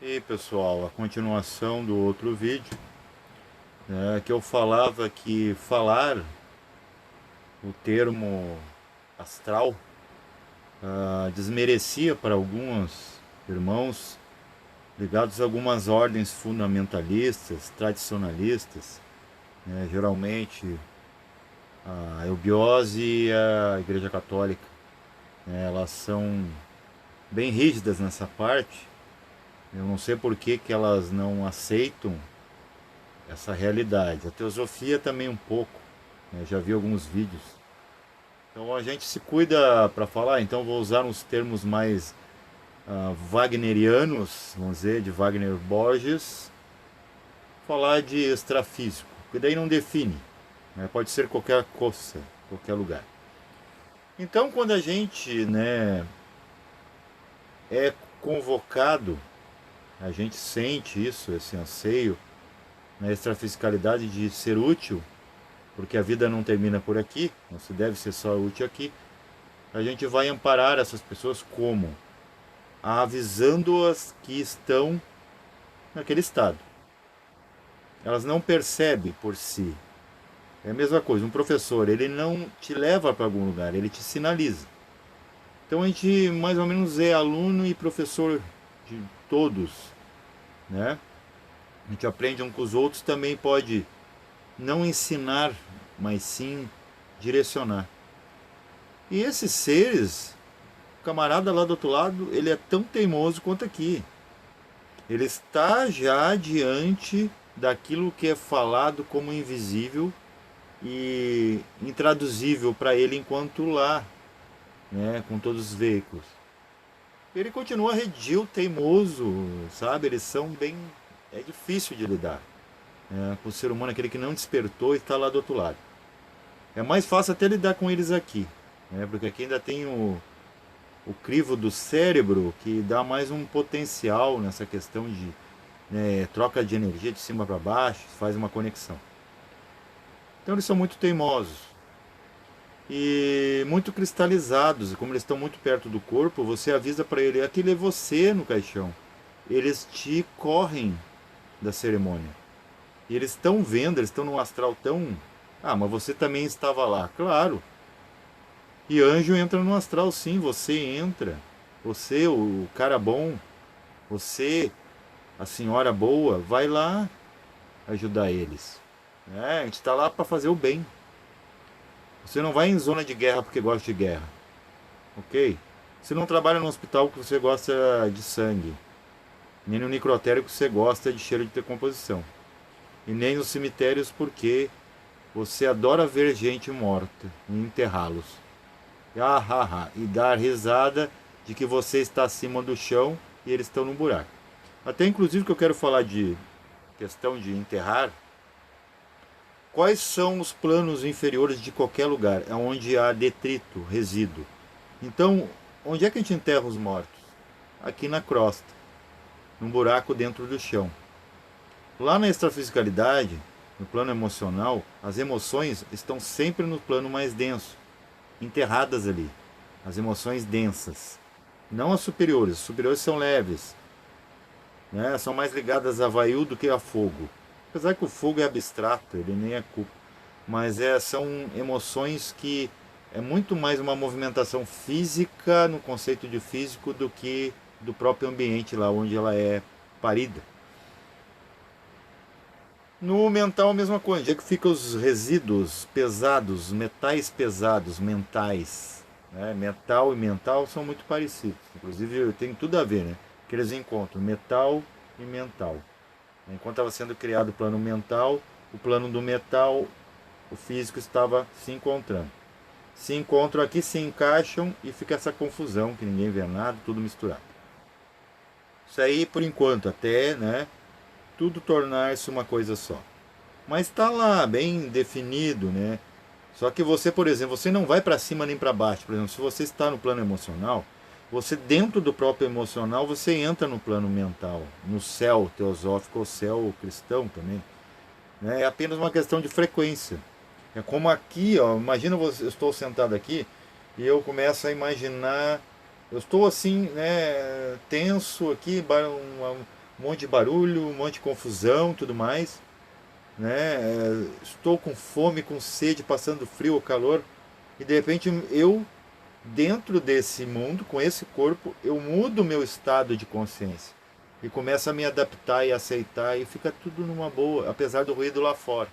E pessoal, a continuação do outro vídeo, né, que eu falava que falar o termo astral desmerecia para alguns irmãos ligados a algumas ordens fundamentalistas, tradicionalistas, né, geralmente a eubiose e a Igreja Católica, né, elas são bem rígidas nessa parte. Eu não sei por que, que elas não aceitam essa realidade. A teosofia também um pouco, né? Já vi alguns vídeos. Então a gente se cuida para falar, então vou usar uns termos mais wagnerianos, vamos dizer, de Wagner Borges, falar de extrafísico, que daí não define, né? Pode ser qualquer coisa, qualquer lugar. Então quando a gente, né, é convocado, a gente sente isso, esse anseio na extrafisicalidade de ser útil, porque a vida não termina por aqui, não se deve ser só útil aqui. A gente vai amparar essas pessoas como? Avisando-as que estão naquele estado. Elas não percebem por si. É a mesma coisa, um professor, ele não te leva para algum lugar, ele te sinaliza. Então a gente mais ou menos é aluno e professor de todos, né? A gente aprende um com os outros, também pode não ensinar, mas sim direcionar. E esses seres, o camarada lá do outro lado, ele é tão teimoso quanto aqui. Ele está já diante daquilo que é falado como invisível e intraduzível para ele enquanto lá, né, com todos os veículos. Ele continua redio, teimoso, sabe? Eles são bem. É difícil de lidar, né, com o ser humano, aquele que não despertou e está lá do outro lado. É mais fácil até lidar com eles aqui, né, porque aqui ainda tem o crivo do cérebro que dá mais um potencial nessa questão de, né, troca de energia de cima para baixo, faz uma conexão. Então eles são muito teimosos e muito cristalizados, e como eles estão muito perto do corpo, você avisa para ele, aquele é você no caixão. Eles te correm da cerimônia. E eles estão vendo, eles estão num astral tão. Ah, mas você também estava lá. Claro. E anjo entra no astral, sim, você entra. Você, o cara bom, você, a senhora boa, vai lá ajudar eles. É, a gente está lá para fazer o bem. Você não vai em zona de guerra porque gosta de guerra, ok? Você não trabalha no hospital porque você gosta de sangue, nem no necrotério porque você gosta de cheiro de decomposição, e nem nos cemitérios porque você adora ver gente morta e enterrá-los. E dar risada de que você está acima do chão e eles estão no buraco. Até inclusive que eu quero falar de questão de enterrar. Quais são os planos inferiores de qualquer lugar? É onde há detrito, resíduo. Então, onde é que a gente enterra os mortos? Aqui na crosta, num buraco dentro do chão. Lá na extrafisicalidade, no plano emocional, as emoções estão sempre no plano mais denso, enterradas ali. As emoções densas. Não as superiores. As superiores são leves, né? São mais ligadas a vaiu do que a fogo. Apesar que o fogo é abstrato, ele nem é culpa. Mas são emoções que é muito mais uma movimentação física, no conceito de físico, do que do próprio ambiente lá onde ela é parida. No mental a mesma coisa, onde é que ficam os resíduos pesados, metais pesados, mentais. Né? Metal e mental são muito parecidos. Inclusive tem tudo a ver, né? Que eles encontram metal e mental. Enquanto estava sendo criado o plano mental, o plano do metal, o físico estava se encontrando. Se encontram aqui, se encaixam e fica essa confusão, que ninguém vê nada, tudo misturado. Isso aí por enquanto, até, né, tudo tornar-se uma coisa só. Mas está lá, bem definido, né? Só que você, por exemplo, você não vai para cima nem para baixo. Por exemplo, se você está no plano emocional, você dentro do próprio emocional, você entra no plano mental, no céu teosófico ou céu cristão também. Né? É apenas uma questão de frequência. É como aqui, ó, imagina eu estou sentado aqui e eu começo a imaginar, eu estou assim, né, tenso aqui, um monte de barulho, um monte de confusão, tudo mais, né? Estou com fome, com sede, passando frio ou calor, e de repente eu, dentro desse mundo, com esse corpo, eu mudo o meu estado de consciência e começo a me adaptar e aceitar e fica tudo numa boa, apesar do ruído lá fora,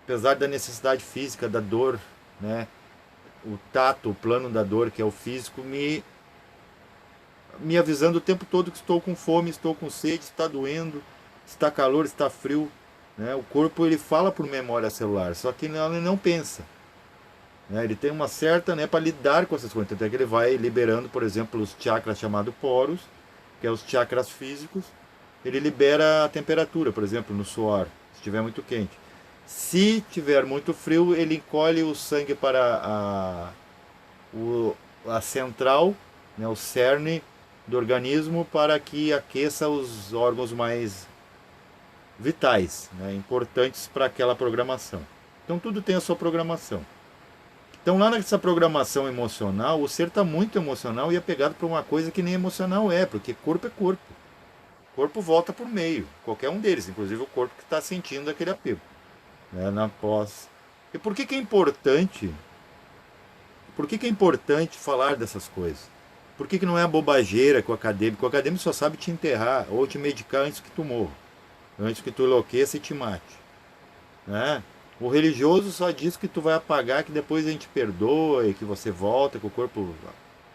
apesar da necessidade física, da dor, né? O tato, o plano da dor, que é o físico, me avisando o tempo todo que estou com fome, estou com sede, está doendo, está calor, está frio, né? O corpo ele fala por memória celular, só que ele não pensa, né? Ele tem uma certa, né, para lidar com essas coisas, até que ele vai liberando, por exemplo, os chakras chamados poros, que é os chakras físicos. Ele libera a temperatura, por exemplo, no suor, se estiver muito quente. Se tiver muito frio, ele encolhe o sangue para a central, né, o cerne do organismo, para que aqueça os órgãos mais vitais, né, importantes para aquela programação. Então tudo tem a sua programação. Então lá nessa programação emocional, o ser está muito emocional e apegado para uma coisa que nem emocional é, porque corpo é corpo. O corpo volta por meio, qualquer um deles, inclusive o corpo que está sentindo aquele apego, né, na pós. E por que é importante? Por que é importante falar dessas coisas? Por que não é a bobageira que o acadêmico? O acadêmico só sabe te enterrar ou te medicar antes que tu morra, antes que tu enlouqueça e te mate, né? O religioso só diz que tu vai apagar, que depois a gente perdoa e que você volta, que o corpo,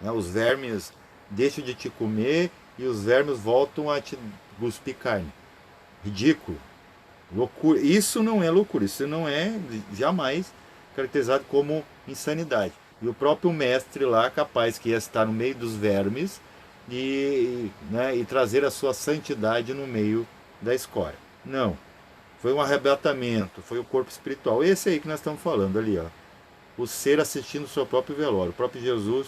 né, os vermes deixam de te comer e os vermes voltam a te cuspir carne. Ridículo. Loucura. Isso não é loucura, isso não é jamais caracterizado como insanidade. E o próprio mestre lá, capaz que ia estar no meio dos vermes né, e trazer a sua santidade no meio da escória. Não. Foi um arrebatamento, foi o corpo espiritual. Esse aí que nós estamos falando ali, ó. O ser assistindo o seu próprio velório. O próprio Jesus,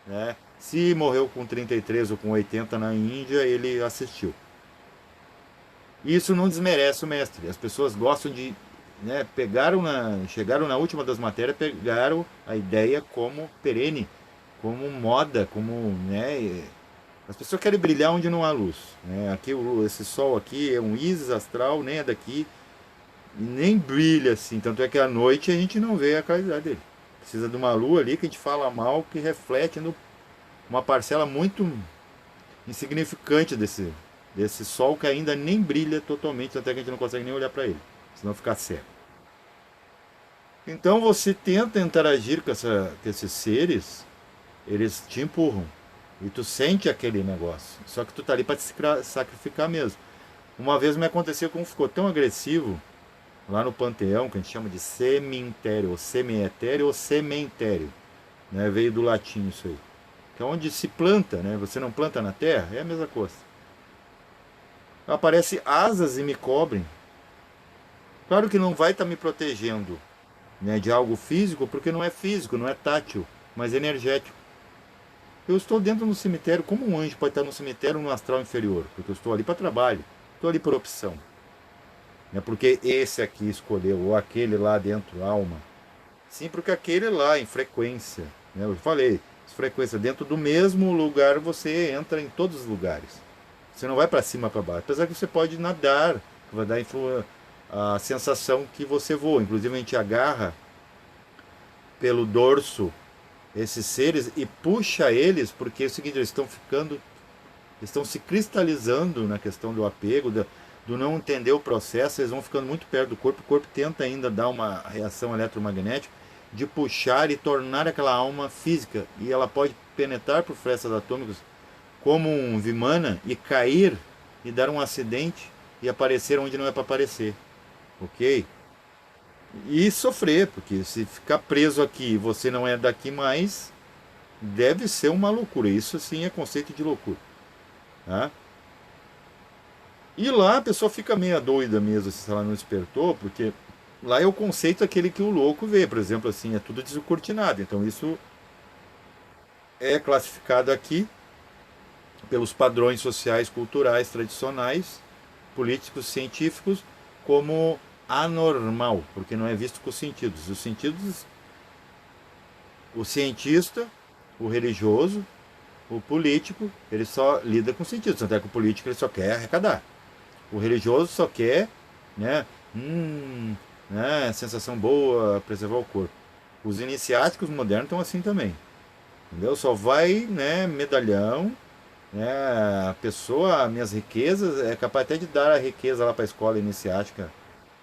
né? Se morreu com 33 ou com 80 na Índia, ele assistiu. Isso não desmerece o mestre. As pessoas gostam de, né, chegaram na última das matérias, pegaram a ideia como perene, como moda, como, né, as pessoas querem brilhar onde não há luz, né? Aqui esse sol aqui é um íris astral, nem é daqui, e nem brilha assim, tanto é que à noite a gente não vê a claridade dele. Precisa de uma lua ali que a gente fala mal, que reflete uma parcela muito insignificante desse sol que ainda nem brilha totalmente, até que a gente não consegue nem olhar para ele, senão ficar cego. Então você tenta interagir com esses seres, eles te empurram. E tu sente aquele negócio. Só que tu tá ali para te sacrificar mesmo. Uma vez me aconteceu com um ficou tão agressivo lá no Panteão, que a gente chama de cemitério, ou cemitério ou sementério. Né? Veio do latim isso aí. Que é onde se planta, né? Você não planta na terra, é a mesma coisa. Aparece asas e me cobrem. Claro que não vai estar me protegendo, né, de algo físico, porque não é físico, não é tátil, mas energético. Eu estou dentro do cemitério, como um anjo pode estar no cemitério no astral inferior? Porque eu estou ali para trabalho, estou ali por opção. Não é porque esse aqui escolheu, ou aquele lá dentro, alma. Sim, porque aquele lá, em frequência. Né? Eu falei, frequência, dentro do mesmo lugar você entra em todos os lugares. Você não vai para cima, para baixo. Apesar que você pode nadar, vai dar a sensação que você voa. Inclusive a gente agarra pelo dorso esses seres e puxa eles, porque é o seguinte, eles estão se cristalizando na questão do apego, do não entender o processo, eles vão ficando muito perto do corpo, o corpo tenta ainda dar uma reação eletromagnética de puxar e tornar aquela alma física, e ela pode penetrar por frestas atômicas como um Vimana e cair e dar um acidente e aparecer onde não é para aparecer, ok? E sofrer, porque se ficar preso aqui e você não é daqui mais, deve ser uma loucura. Isso sim é conceito de loucura. Tá? E lá a pessoa fica meio doida mesmo se ela não despertou, porque lá é o conceito aquele que o louco vê. Por exemplo, assim, é tudo descortinado. Então isso é classificado aqui pelos padrões sociais, culturais, tradicionais, políticos, científicos, como anormal, porque não é visto com os sentidos. Os sentidos, o cientista, o religioso, O político, ele só lida com sentido, tanto é que o político ele só quer arrecadar. O religioso só quer, né, sensação boa, preservar o corpo. Os iniciáticos modernos estão assim também, entendeu? Só vai, né, medalhão, né, a pessoa, minhas riquezas, é capaz até de dar a riqueza lá para a escola iniciática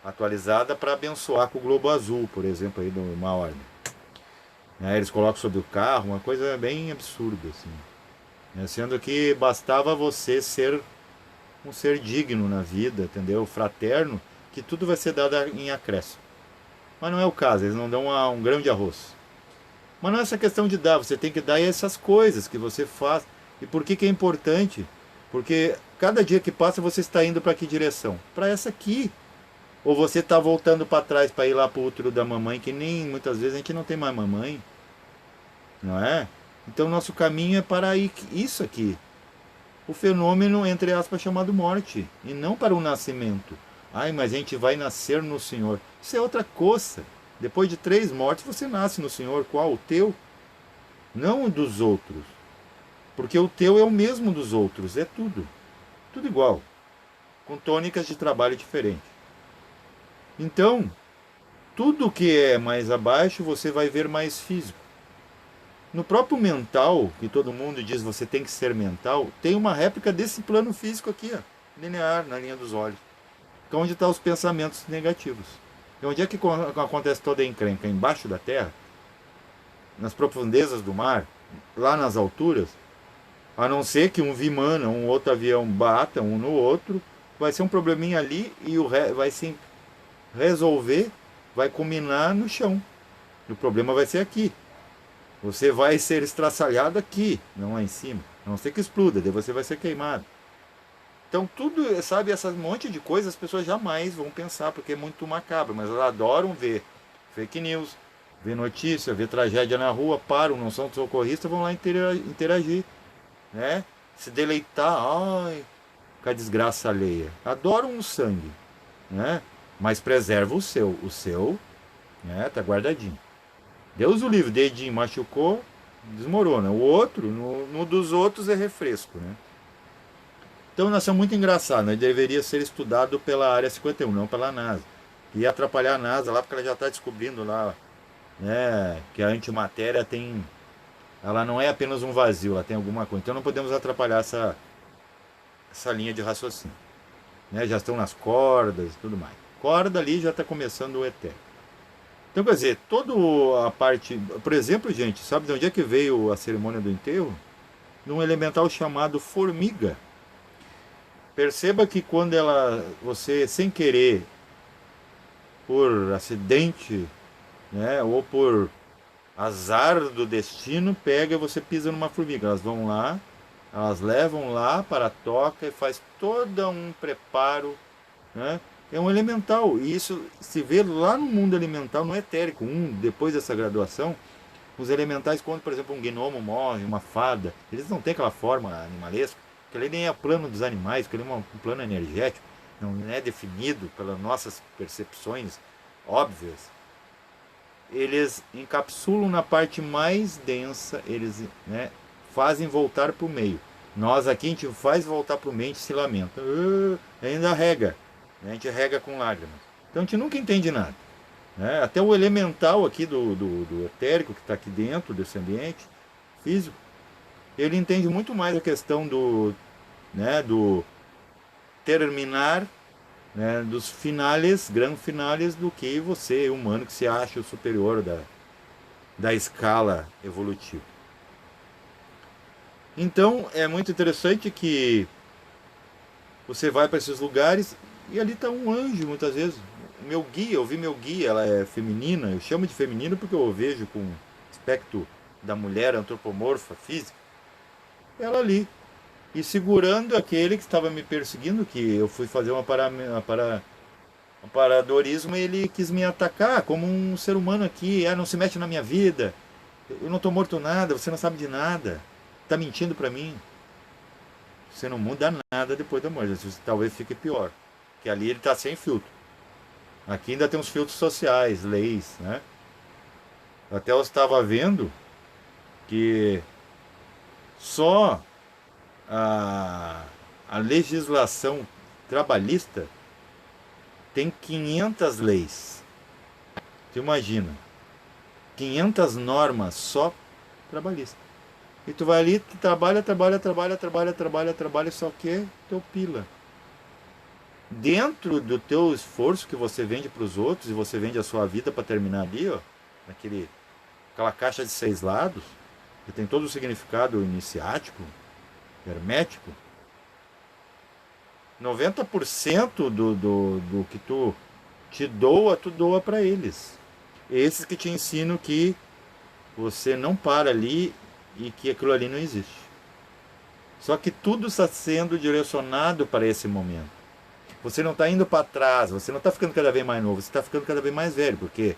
atualizada para abençoar com o globo azul, por exemplo, aí de uma ordem. Né, eles colocam sobre o carro, uma coisa bem absurda, assim. Né, sendo que bastava você ser um ser digno na vida, entendeu? Fraterno, que tudo vai ser dado em acréscimo. Mas não é o caso, eles não dão um grão de arroz. Mas não é essa questão de dar, você tem que dar essas coisas que você faz. E por que é importante? Porque cada dia que passa você está indo para que direção? Para essa aqui. Ou você está voltando para trás para ir lá para o útero da mamãe, que nem muitas vezes a gente não tem mais mamãe, não é? Então nosso caminho é para isso aqui. O fenômeno, entre aspas, chamado morte, e não para o nascimento. Ai, mas a gente vai nascer no Senhor. Isso é outra coisa. Depois de 3 mortes, você nasce no Senhor. Qual? O teu? Não o dos outros. Porque o teu é o mesmo dos outros. É tudo. Tudo igual. Com tônicas de trabalho diferentes. Então, tudo que é mais abaixo, você vai ver mais físico. No próprio mental, que todo mundo diz você tem que ser mental, tem uma réplica desse plano físico aqui, ó, linear, na linha dos olhos. Que é onde estão os pensamentos negativos. E onde é que acontece toda a encrenca? Embaixo da terra, nas profundezas do mar, lá nas alturas, a não ser que um Vimana, um outro avião bata um no outro, vai ser um probleminha ali e vai se resolver, vai culminar no chão. O problema vai ser aqui. Você vai ser estraçalhado aqui, não lá em cima. A não ser que exploda, daí você vai ser queimado. Então tudo, sabe, essas monte de coisas as pessoas jamais vão pensar, porque é muito macabro, mas elas adoram ver fake news, ver notícia, ver tragédia na rua, param, não são socorristas, vão lá interagir, né? Se deleitar, ai, com a desgraça alheia. Adoram o sangue, né? Mas preserva o seu, né, tá guardadinho. Deus o livre, dedinho machucou, desmorona. O outro, no dos outros é refresco, né? Então nós somos muito engraçados, né? Deveria ser estudado pela área 51, não pela NASA. Ia atrapalhar a NASA lá porque ela já está descobrindo lá, né, que a antimatéria tem, ela não é apenas um vazio, ela tem alguma coisa. Então não podemos atrapalhar essa linha de raciocínio, né? Já estão nas cordas e tudo mais. Corda ali já está começando o etéreo. Então quer dizer, toda a parte, por exemplo, gente, sabe de onde é que veio a cerimônia do enterro? De um elemental chamado formiga. Perceba que quando você sem querer, por acidente, né, ou por azar do destino, pega e você pisa numa formiga. Elas vão lá, elas levam lá para a toca e faz todo um preparo, né? É um elemental, e isso se vê lá no mundo elemental, no etérico. Depois dessa graduação, os elementais, quando, por exemplo, um gnomo morre, uma fada, eles não têm aquela forma animalesca, que ali nem é plano dos animais, que ali é um plano energético, não é definido pelas nossas percepções óbvias. Eles encapsulam na parte mais densa, eles, né, fazem voltar para o meio. Nós aqui a gente faz voltar para o meio, a gente se lamenta, ainda rega, né, a gente rega com lágrimas. Então a gente nunca entende nada. Né? Até o elemental aqui do etérico, que está aqui dentro desse ambiente físico, ele entende muito mais a questão né, do terminar, né, dos finales, grandes finales, do que você, humano, que se acha o superior da escala evolutiva. Então é muito interessante que você vai para esses lugares e ali está um anjo, muitas vezes. Meu guia, eu vi meu guia, ela é feminina, eu chamo de feminino porque eu vejo com o aspecto da mulher antropomorfa física, ela ali. E segurando aquele que estava me perseguindo, que eu fui fazer um paradorismo, e ele quis me atacar como um ser humano aqui, não se mete na minha vida, eu não estou morto nada, você não sabe de nada, está mentindo para mim. Você não muda nada depois da morte, você talvez fique pior, que ali ele está sem filtro. Aqui ainda tem uns filtros sociais, leis, né? Até eu estava vendo que Só a, a legislação trabalhista tem 500 leis. Você imagina, 500 normas só trabalhistas. E tu vai ali, tu trabalha, só que teu pila. Dentro do teu esforço que você vende para os outros e você vende a sua vida para terminar ali, ó, aquela caixa de 6 lados, que tem todo o significado iniciático, hermético, 90% do que tu doa para eles. Esses que te ensinam que você não para ali e que aquilo ali não existe. Só que tudo está sendo direcionado para esse momento. Você não está indo para trás, você não está ficando cada vez mais novo, você está ficando cada vez mais velho. Porque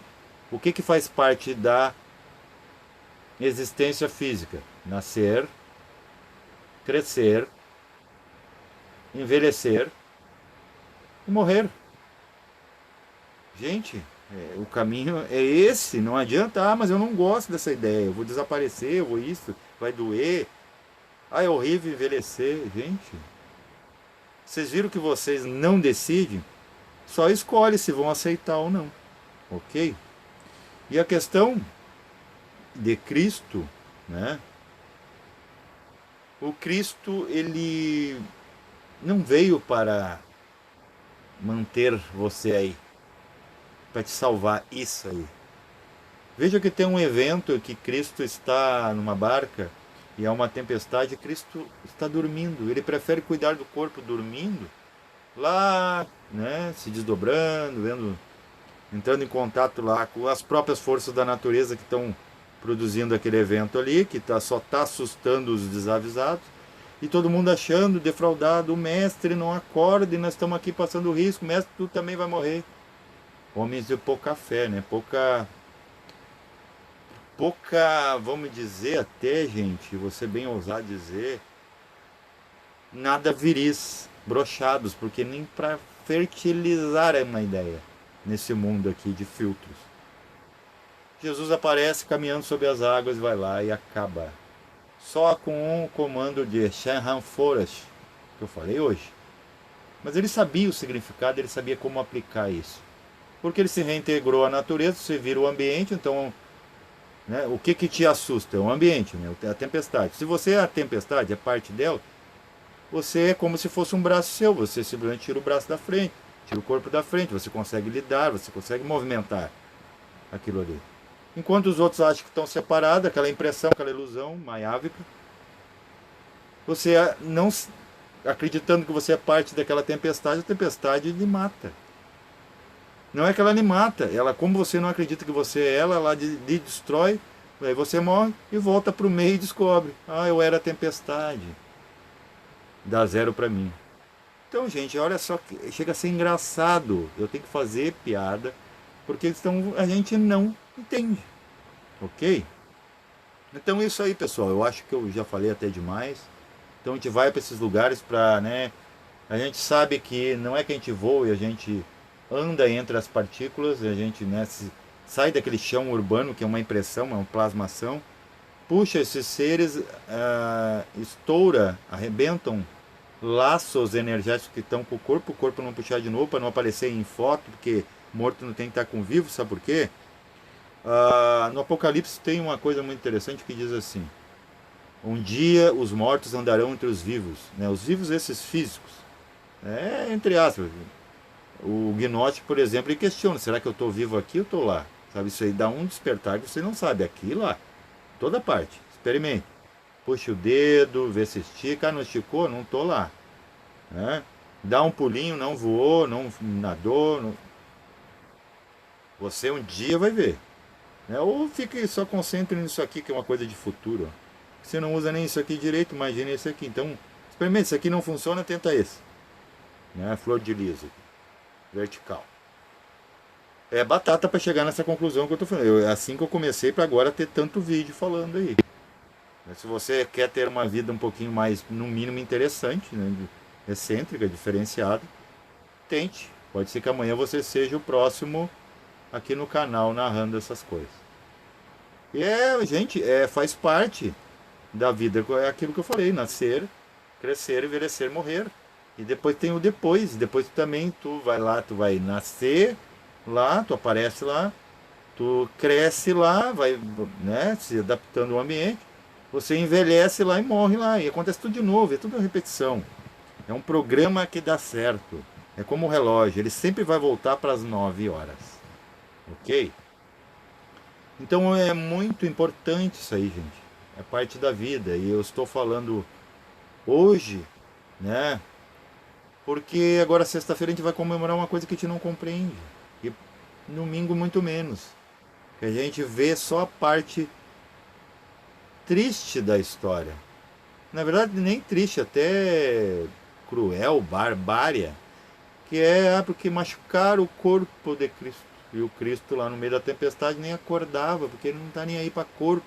o que faz parte da existência física? Nascer, crescer, envelhecer e morrer. Gente, o caminho é esse. Não adianta, mas eu não gosto dessa ideia. Eu vou desaparecer, eu vou isso, vai doer. É horrível envelhecer. Gente, vocês viram que vocês não decidem? Só escolhe se vão aceitar ou não. Ok? E a questão de Cristo, né? O Cristo, ele não veio para manter você aí, para te salvar isso aí. Veja que tem um evento que Cristo está numa barca e há uma tempestade, Cristo está dormindo. Ele prefere cuidar do corpo dormindo, lá, né, se desdobrando, entrando em contato lá com as próprias forças da natureza que estão produzindo aquele evento ali, que só está assustando os desavisados, e todo mundo achando, defraudado, o mestre não acorda e nós estamos aqui passando risco, mestre, tu também vai morrer. Homens de pouca fé, né? Pouca, vamos dizer até, gente, você bem ousar dizer, nada viris, brochados, porque nem para fertilizar é uma ideia nesse mundo aqui de filtros. Jesus aparece caminhando sobre as águas, vai lá e acaba. Só com um comando de Shenhan Forest, que eu falei hoje. Mas ele sabia o significado, ele sabia como aplicar isso. Porque ele se reintegrou à natureza, você vira o ambiente, então, né, o que te assusta? É o ambiente, né, a tempestade. Se você é a tempestade, é parte dela, você é como se fosse um braço seu, você simplesmente tira o braço da frente, tira o corpo da frente, você consegue lidar, você consegue movimentar aquilo ali. Enquanto os outros acham que estão separados, aquela impressão, aquela ilusão maiávica, você não acreditando que você é parte daquela tempestade, a tempestade lhe mata. Não é que ela lhe mata, ela, como você não acredita que você é ela lhe destrói, aí você morre e volta para o meio e descobre, eu era a tempestade. Dá zero para mim. Então, gente, olha só, chega a ser engraçado. Eu tenho que fazer piada, porque a gente não entende. Ok? Então, isso aí, pessoal. Eu acho que eu já falei até demais. Então, a gente vai para esses lugares para, né? A gente sabe que não é que a gente voa e a gente anda entre as partículas, a gente, né, sai daquele chão urbano que é uma impressão, uma plasmação, puxa esses seres, estoura, arrebentam laços energéticos que estão com o corpo não puxar de novo para não aparecer em foto, porque morto não tem que estar com vivo, sabe por quê? No Apocalipse tem uma coisa muito interessante que diz assim: um dia os mortos andarão entre os vivos, né? Os vivos esses físicos, entre aspas. O gnóstico, por exemplo, ele questiona: será que eu estou vivo aqui ou estou lá? Sabe, isso aí dá um despertar que você não sabe, aqui e lá, toda parte. Experimente. Puxa o dedo, vê se estica. Não esticou? Não estou lá. Né? Dá um pulinho, não voou, não nadou. Não... Você um dia vai ver. Né? Ou fique só concentre nisso aqui, que é uma coisa de futuro. Você não usa nem isso aqui direito, imagine esse aqui. Então, experimente. Se aqui não funciona, tenta esse. Né? Flor de liso. Vertical. É batata para chegar nessa conclusão que eu tô falando. É assim que eu comecei para agora ter tanto vídeo falando aí. Se você quer ter uma vida um pouquinho mais, no mínimo, interessante, né, excêntrica, diferenciada, tente. Pode ser que amanhã você seja o próximo aqui no canal narrando essas coisas. E gente, faz parte. da vida é aquilo que eu falei, nascer, crescer, envelhecer, morrer. E depois tem o depois. Depois também tu vai lá, tu vai nascer lá, tu aparece lá, tu cresce lá, vai, né, se adaptando ao ambiente, você envelhece lá e morre lá. E acontece tudo de novo, é tudo uma repetição. É um programa que dá certo. É como o relógio, ele sempre vai voltar para as 9 horas. Ok? Então é muito importante isso aí, gente. É parte da vida. E eu estou falando hoje, né? Porque agora sexta-feira a gente vai comemorar uma coisa que a gente não compreende. E domingo muito menos. Que a gente vê só a parte triste da história. Na verdade, nem triste, até cruel, barbária. Que é porque machucaram o corpo de Cristo. E o Cristo lá no meio da tempestade nem acordava, porque ele não está nem aí para corpo.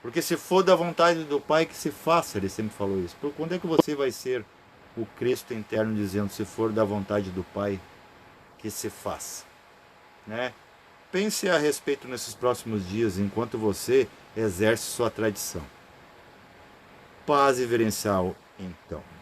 Porque se for da vontade do Pai que se faça, ele sempre falou isso. Por quando é que você vai ser o Cristo interno dizendo se for da vontade do Pai que se faça, né? Pense a respeito nesses próximos dias enquanto você exerce sua tradição. Paz e verencial, então.